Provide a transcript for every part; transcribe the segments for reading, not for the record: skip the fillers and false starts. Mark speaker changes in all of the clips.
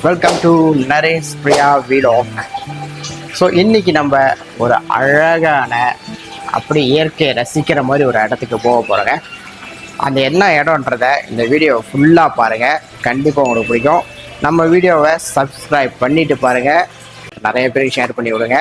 Speaker 1: Welcome to Naresh Priya vlog. So இன்றைக்கி நம்ம ஒரு அழகான அப்படி இயற்கையை ரசிக்கிற மாதிரி ஒரு இடத்துக்கு போக போகிறோங்க. அந்த என்ன இடம்ன்றதை இந்த வீடியோ ஃபுல்லாக பாருங்கள், கண்டிப்பாக உங்களுக்கு பிடிக்கும். நம்ம வீடியோவை சப்ஸ்கிரைப் பண்ணிவிட்டு பாருங்கள், நிறைய பேருக்கு ஷேர் பண்ணி விடுங்க.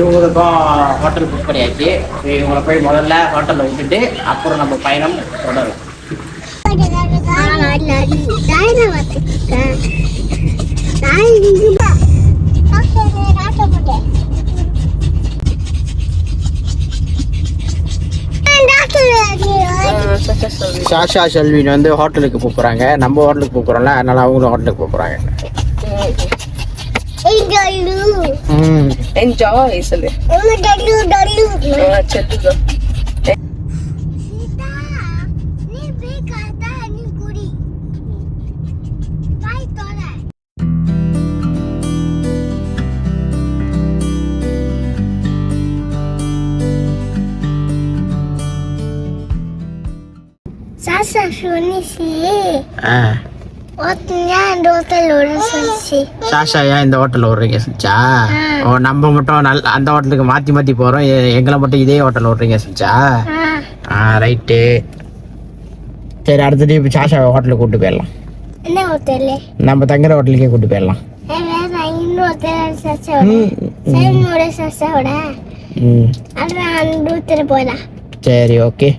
Speaker 1: இவங்களுக்கும் ஹோட்டல் புக் பண்ணியாச்சு. இவங்களை போய் முதல்ல ஹோட்டலில் விட்டுட்டு அப்புறம் நம்ம பயணம் தொடரும். சாஷா செல்வின் வந்து ஹோட்டலுக்கு போகிறாங்க, நம்ம ஹோட்டலுக்கு போகிறோம்ல, அதனால அவங்களும் ஹோட்டலுக்கு போகிறாங்க.
Speaker 2: Enjoy சொல்லு. செல்லுங்க.
Speaker 3: Sasa Shunishi.
Speaker 1: சாஷா ஏன் இந்த ஹோட்டலில் விட்றீங்க சுச்சா? ஓ, நம்ம மட்டும் அந்த ஹோட்டலுக்கு மாற்றி மாற்றி போகிறோம், எங்களை மட்டும் இதே ஹோட்டலில் விட்றீங்க சுச்சா? ரைட்டு. சரி, அடுத்தது இப்போ சாஷா ஹோட்டலுக்கு கூப்பிட்டு போயிடலாம்.
Speaker 3: என்ன ஹோட்டல்?
Speaker 1: நம்ம தங்குற ஹோட்டலுக்கே கூப்பிட்டு போயிடலாம். சரி, ஓகே.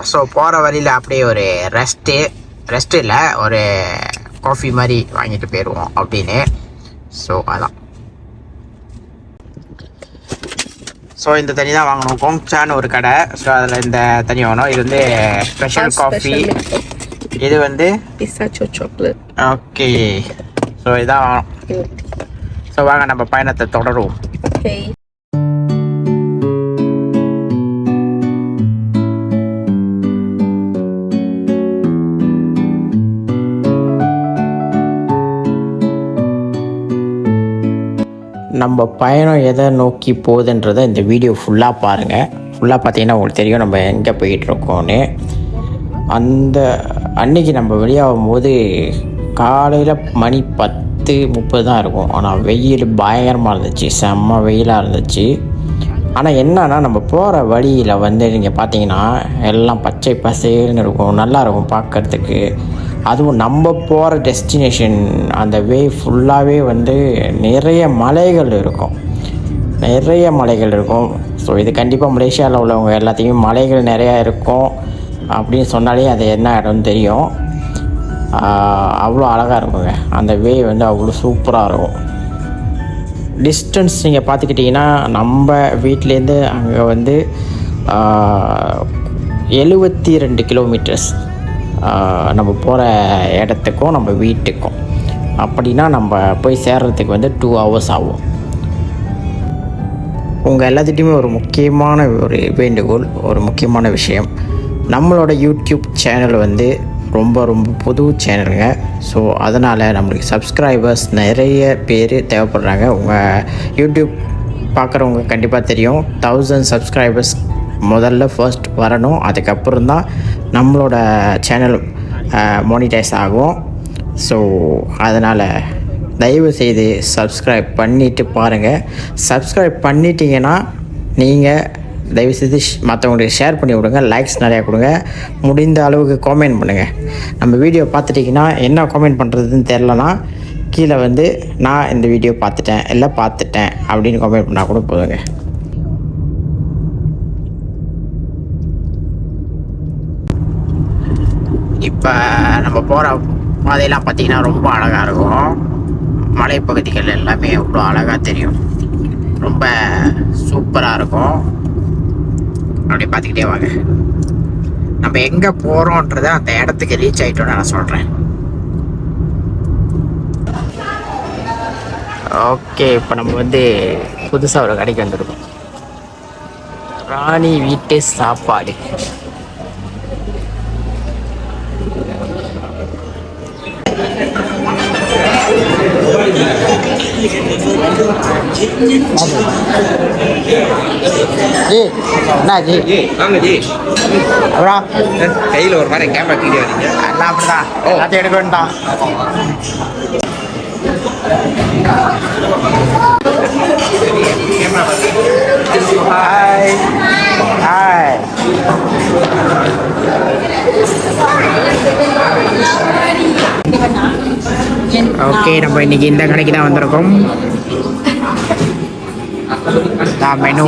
Speaker 1: ஸோ போகிற வழியில் அப்படியே ஒரு ரெஸ்ட்டு இல்லை, ஒரு காஃபி மாதிரி வாங்கிட்டு போயிடுவோம் அப்படின்னு. ஸோ அதான். ஸோ இந்த தண்ணி தான் வாங்கணும், கோங்சான்னு ஒரு கடை. ஸோ அதில் இந்த தண்ணி வாங்கணும். இது வந்து ஸ்பெஷல் காஃபி, இது வந்து
Speaker 2: பிஸ்தாச்சியோ சாக்லேட்.
Speaker 1: ஓகே, ஸோ இதான் வாங்கணும். ஸோ வாங்க நம்ம பயணத்தை தொடருவோம்.
Speaker 2: ஓகே.
Speaker 1: நம்ம பயணம் எதை நோக்கி போகுதுன்றதை இந்த வீடியோ ஃபுல்லாக பாருங்கள். ஃபுல்லாக பார்த்தீங்கன்னா உங்களுக்கு தெரியும் நம்ம எங்கே போயிட்டுருக்கோன்னு. அந்த அன்றைக்கி நம்ம வெளியாகும் போது காலையில் மணி 10:30 தான் இருக்கும். ஆனால் வெயில் பயங்கரமாக இருந்துச்சு, செம்ம வெயிலாக இருந்துச்சு. ஆனால் என்னன்னா நம்ம போகிற வழியில் வந்து நீங்கள் பார்த்தீங்கன்னா எல்லாம் பச்சை பசேல்னு இருக்கும், நல்லாயிருக்கும் பார்க்குறதுக்கு. அதுவும் நம்ம போகிற டெஸ்டினேஷன் அந்த வே ஃபுல்லாகவே வந்து நிறைய மலைகள் இருக்கும். ஸோ இது கண்டிப்பாக மலேசியாவில் உள்ளவங்க எல்லாத்தையும் மலைகள் நிறையா இருக்கும் அப்படின்னு சொன்னாலே அது என்ன இடம்னு தெரியும். அவ்வளோ அழகாக இருக்குங்க, அந்த வே வந்து அவ்வளோ சூப்பராக இருக்கும். டிஸ்டன்ஸ் நீங்கள் பார்த்துக்கிட்டிங்கன்னா நம்ம வீட்டிலேருந்து அங்கே வந்து 72 கிலோமீட்டர்ஸ் நம்ம போகிற இடத்துக்கும் நம்ம வீட்டுக்கும். அப்படின்னா நம்ம போய் சேர்கிறதுக்கு வந்து 2 hours ஆகும். உங்கள் எல்லாத்துட்டையுமே ஒரு முக்கியமான ஒரு வேண்டுகோள், ஒரு முக்கியமான விஷயம். நம்மளோட யூடியூப் சேனல் வந்து ரொம்ப புது சேனலுங்க. ஸோ அதனால் நம்மளுக்கு சப்ஸ்கிரைபர்ஸ் நிறைய பேர் தேவைப்படுறாங்க. உங்கள் யூடியூப் பார்க்குறவங்க கண்டிப்பாக தெரியும், 1000 சப்ஸ்கிரைபர்ஸ் முதல்ல ஃபர்ஸ்ட் வரணும். அதுக்கப்புறம் தான் நம்மளோட சேனல் மானிட்டைஸ் ஆகும். ஸோ அதனால் தயவுசெய்து சப்ஸ்கிரைப் பண்ணிவிட்டு பாருங்கள். சப்ஸ்கிரைப் பண்ணிட்டீங்கன்னா நீங்கள் தயவுசெய்து மற்றவங்களுக்கு ஷேர் பண்ணி விடுங்க, லைக்ஸ் நிறையா கொடுங்க, முடிந்த அளவுக்கு காமெண்ட் பண்ணுங்கள். நம்ம வீடியோ பார்த்துட்டிங்கன்னா என்ன காமெண்ட் பண்ணுறதுன்னு தெரிலனா கீழே வந்து நான் இந்த வீடியோ பார்த்துட்டேன் அப்படின்னு காமெண்ட் பண்ணால் கூட போதுங்க. இப்போ நம்ம போகிற பாதையெல்லாம் பார்த்திங்கன்னா ரொம்ப அழகாக இருக்கும். மலைப்பகுதிகள் எல்லாமே அவ்வளோ அழகாக தெரியும், ரொம்ப சூப்பராக இருக்கும். அப்படி பார்த்துக்கிட்டே வாங்க. நம்ம எங்கே போகிறோன்றத அந்த இடத்துக்கு ரீச் ஆகிட்டோன்னு நான் சொல்கிறேன். ஓகே, இப்போ நம்ம வந்து புதுசாக ஒரு கடைக்கு வந்திருக்கோம். ராணி வீட்டு சாப்பாடு. ஜி என்ன ஜி?
Speaker 4: வாங்க ஜி.
Speaker 1: அப்புறம்
Speaker 4: கையில் ஒரு மாதிரி கேமரா கீழே வரீங்க.
Speaker 1: எல்லாம் அப்படிதான், எல்லாத்தையும் எடுக்க வேண்டாம். Hi hi. ஓகே, நம்ம இன்னைக்கு இந்த கடைக்கு தான் வந்திருக்கோம். மெனு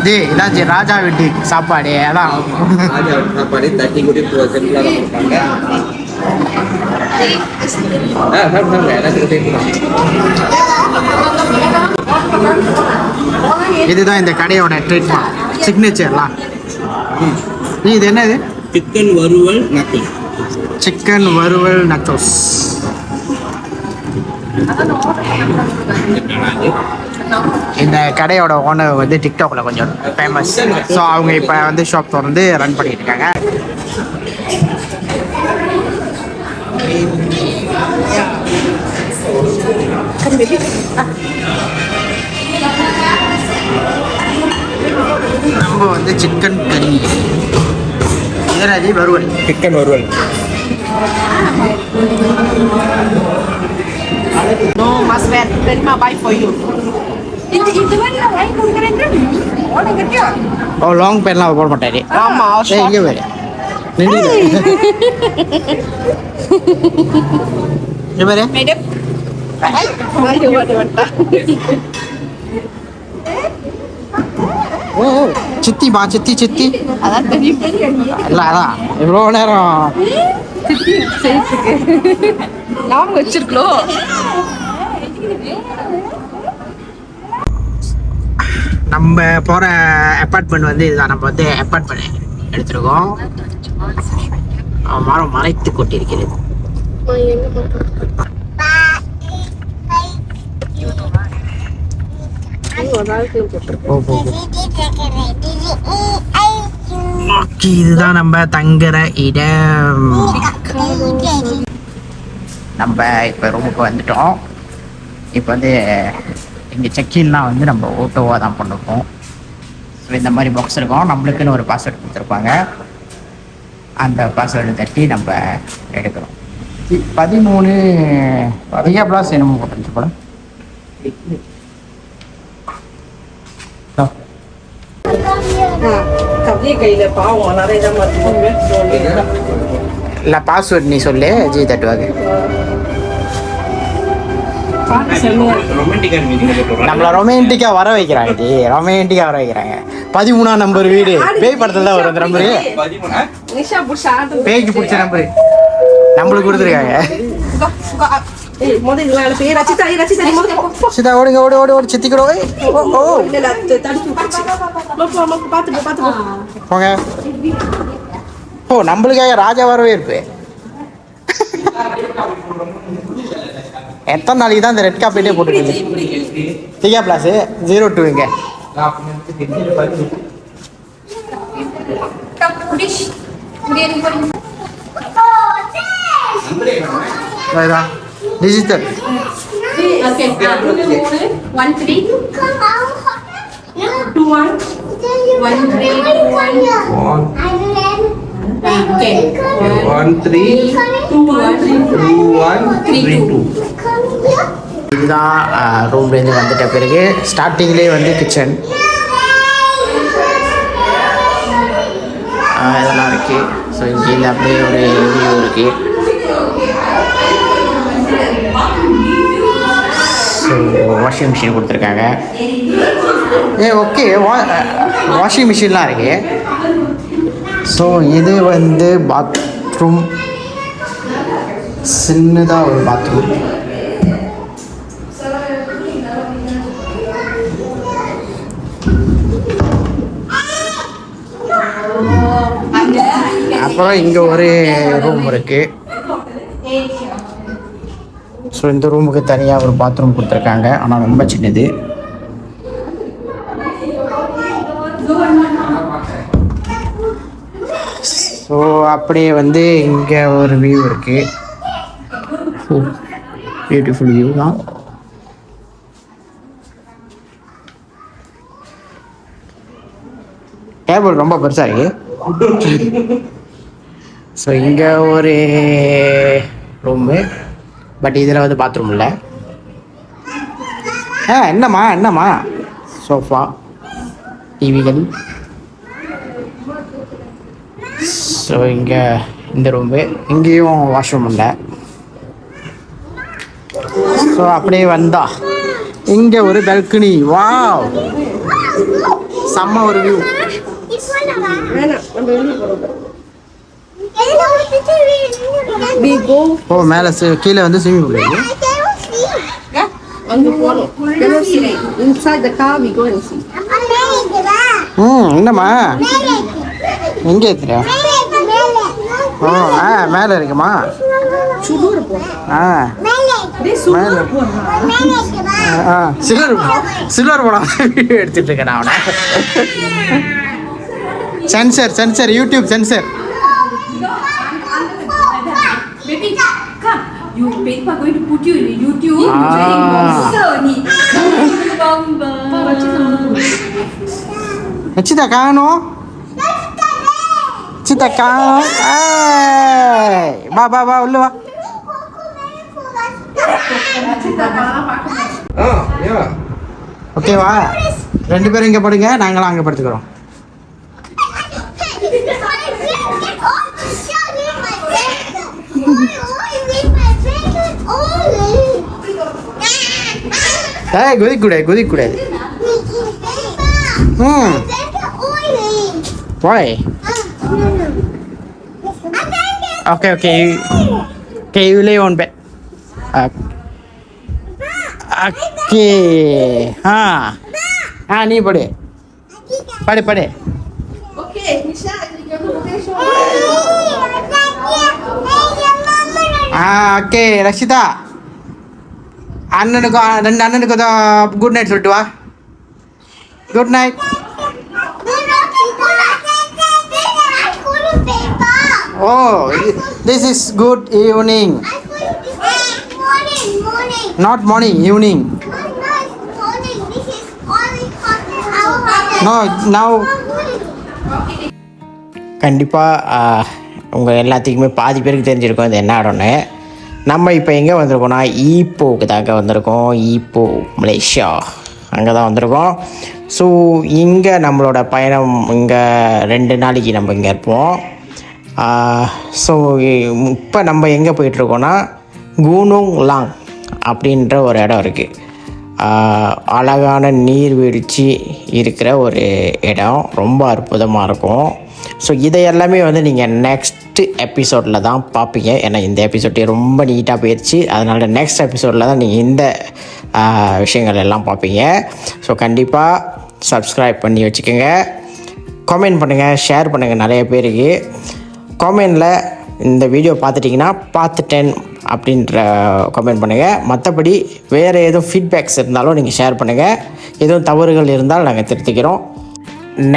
Speaker 1: ஜி இதான் ஜி ராஜா வீட்டு சாப்பாடு. அதான்
Speaker 4: ராஜா சாப்பாடு தட்டி கூட்டி செம்பிளாக கொடுப்பாங்க. சாப்பிட்டாங்க எல்லாத்துக்கும்
Speaker 1: இதுதான் இந்த கடையோட ட்ரீட்மெண்ட் சிக்னேச்சர்லாம். இது என்னது?
Speaker 4: சிக்கன் வறுவல் நக்கல்.
Speaker 1: சிக்கன் வறுவல் நச்சோஸ். இந்த கடையோட ஓனர் வந்து டிக்டாக்ல கொஞ்சம் ஃபேமஸ். ஸோ அவங்க இப்போ வந்து ஷாப் திறந்து ரன் பண்ணிட்டு இருக்காங்க. நம்ம வந்து சிக்கன் கறி, இதனால வறுவல்,
Speaker 4: சிக்கன் வறுவல்.
Speaker 2: No, must wear. Terima buy for you. Itu kan yang lain keren kan? Orang kecil.
Speaker 1: O long பேன்லாம் போட மாட்டாரு.
Speaker 2: ஆமா,
Speaker 1: இங்கே வேறு இவரு
Speaker 2: மேடம்.
Speaker 1: ஓ சித்தி பா, சித்தி சித்தி.
Speaker 2: அதான் தெரியும்.
Speaker 1: இல்லை அதான் இவ்வளோ நேரம்
Speaker 2: சித்தி சேர்த்துக்கு ஞாபகம் வச்சிருக்கோம்.
Speaker 1: நம்ம போகிற அப்பார்ட்மெண்ட் வந்து இதுதான். நம்ம வந்து அப்பார்ட்மெண்ட் எடுத்துருக்கோம். மரம் மறைத்து கொண்டிருக்கிறது. இதுதான் நம்ம தங்குற இடம். நம்ம இப்போ ரூமுக்கு வந்துட்டோம். இப்போ வந்து இங்கே செக்இன்லாம் வந்து நம்ம ஓட்டோவாக தான் பண்ணிருக்கோம். ஸோ இந்த மாதிரி பாக்ஸ் இருக்கும். நம்மளுக்குன்னு ஒரு பாஸ்வேர்டு கொடுத்துருப்பாங்க. அந்த பாஸ்வேர்டு தட்டி நம்ம எடுக்கிறோம். 13 அதிக ப்ளாஸ் என்னமோ போட்டுருச்சு போல.
Speaker 2: கவியை கையில பாவம் நிறைய தான்
Speaker 1: இல்லை பாஸ்வேர்டு நீ சொல்லு, ஜி தட்டுவாங்க. நம்மள ரொமான்டிக்காக வர வைக்கிறாங்க ஜி, ரொமான்டிக்காக வர வைக்கிறாங்க. 13ஆம் நம்பர் வீடு பேய் படத்தில் தான் வரும் அந்த நம்பரு. பேய்க்கு பிடிச்ச நம்பரு நம்மளுக்கு கொடுத்துருக்காங்க. சிதா ஓடுங்க, ஓடு ஓடு ஓடு, சித்தி கூட போங்க. ஓ நம்மளுக்காக ராஜா வரவே இருப்பு. எத்தனை நாளைக்கு தான் இந்த ரெட் காப்பீட்டே போட்டுருக்கு. திகா பிளாஸ் 02 இங்க. டிஜிட்டல்
Speaker 4: 132132.
Speaker 1: இதுதான் ரூம்லேருந்து வந்துட்ட பிறகு ஸ்டார்டிங்லேயே வந்து கிச்சன் இதெல்லாம் இருக்குது. ஸோ இங்கே அப்படியே ஒரு வியூ இருக்குது. ஸோ வாஷிங் மிஷின் கொடுத்துருக்காங்க. ஓகே வாஷிங் மிஷின்லாம் இருக்குது. ஸோ இது வந்து பாத்ரூம், சின்னதாக ஒரு பாத்ரூம். அப்புறம் இங்கே ஒரு ரூம் இருக்குது. ஸோ இந்த ரூமுக்கு தனியாக ஒரு பாத்ரூம் கொடுத்துருக்காங்க, ஆனால் ரொம்ப சின்னது. ஸோ அப்படியே வந்து இங்கே ஒரு வியூ இருக்குது. பியூட்டிஃபுல் வியூ தான். டேபிள் ரொம்ப பெருசாக இருக்குது. ஸோ இங்கே ஒரு ரூமு, பட் இதில் வந்து பாத்ரூம் இல்லை. என்னம்மா சோஃபா, டிவிகள். ஸோ இங்கே இந்த ரூமு, இங்கேயும் வாஷ்ரூம் இல்லை. ஸோ அப்படியே வந்தா இங்கே ஒரு பால்கனி. வாவ், செம்ம ஒரு வியூ. ஓ, மேலே கீழே வந்து ஸ்விம்மிங் பூல் இருக்கு.
Speaker 2: Inside the car, we go and see.
Speaker 1: என்னம்மா எங்கே ஏற்றுற? ஓ மேலே இருக்குமா? சில்வர் போனா எடுத்துட்டு இருக்கேன் நான் அவனை. Sensor YouTube sensor.
Speaker 2: Baby, come. You paper going to put you in YouTube.
Speaker 1: Rachitha காணோம். ரச்சிதா காணோம். வா உள்ள வா. ஓகேவா? 2 பேரும் இங்கே படுங்க, நாங்களாம் அங்கே படுத்துக்கிறோம். குதிக்கூடாது. Why? Okay. You lay on bed. Okay. நீ படு.
Speaker 2: Okay, Nisha, you go to
Speaker 1: okay Rashitha, அண்ணனுக்கும் 2 அண்ணனுக்கும் குட் நைட் சொல்லிட்டு வா. Good night. Oh, this is good evening. Not morning, evening. No now. கண்டிப்பாக உங்கள் எல்லாத்துக்குமே பாதி பேருக்கு தெரிஞ்சிருக்கோம் இது என்ன இடம்னு. நம்ம இப்போ எங்கே வந்திருக்கோம்னா ஈப்போவுக்கு தாங்க வந்திருக்கோம். ஈப்போ, மலேசியா, அங்கே தான் வந்திருக்கோம். ஸோ இங்கே நம்மளோட பயணம், இங்கே 2 நாளைக்கு நம்ம இங்கே இருப்போம். ஸோ இப்போ நம்ம எங்கே போயிட்டுருக்கோன்னா கூனோங் லாங் அப்படின்ற ஒரு இடம் இருக்குது. அழகான நீர்வீழ்ச்சி இருக்கிற ஒரு இடம், ரொம்ப அற்புதமாக இருக்கும். ஸோ இதை எல்லாமே வந்து நீங்கள் நெக்ஸ்ட்டு எபிசோடில் தான் பார்ப்பீங்க. ஏன்னா இந்த எபிசோடே ரொம்ப நீட்டாக போயிடுச்சு. அதனால் நெக்ஸ்ட் எபிசோடில் தான் நீங்கள் இந்த விஷயங்கள் எல்லாம் பார்ப்பீங்க. ஸோ கண்டிப்பாக சப்ஸ்கிரைப் பண்ணி வச்சுக்கோங்க. கமெண்ட் பண்ணுங்கள், ஷேர் பண்ணுங்கள் நிறைய பேருக்கு. கமெண்டில் இந்த வீடியோ பார்த்துட்டிங்கன்னா பார்த்துட்டேன் அப்படின்ற கமெண்ட் பண்ணுங்கள். மற்றபடி வேறு எதுவும் ஃபீட்பேக்ஸ் இருந்தாலும் நீங்கள் ஷேர் பண்ணுங்கள். எதுவும் தவறுகள் இருந்தால் நாங்கள் திருத்திக்கிறோம்.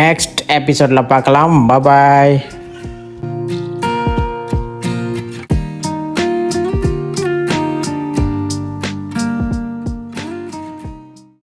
Speaker 1: நெக்ஸ்ட் எபிசோடில் பார்க்கலாம். பாய்.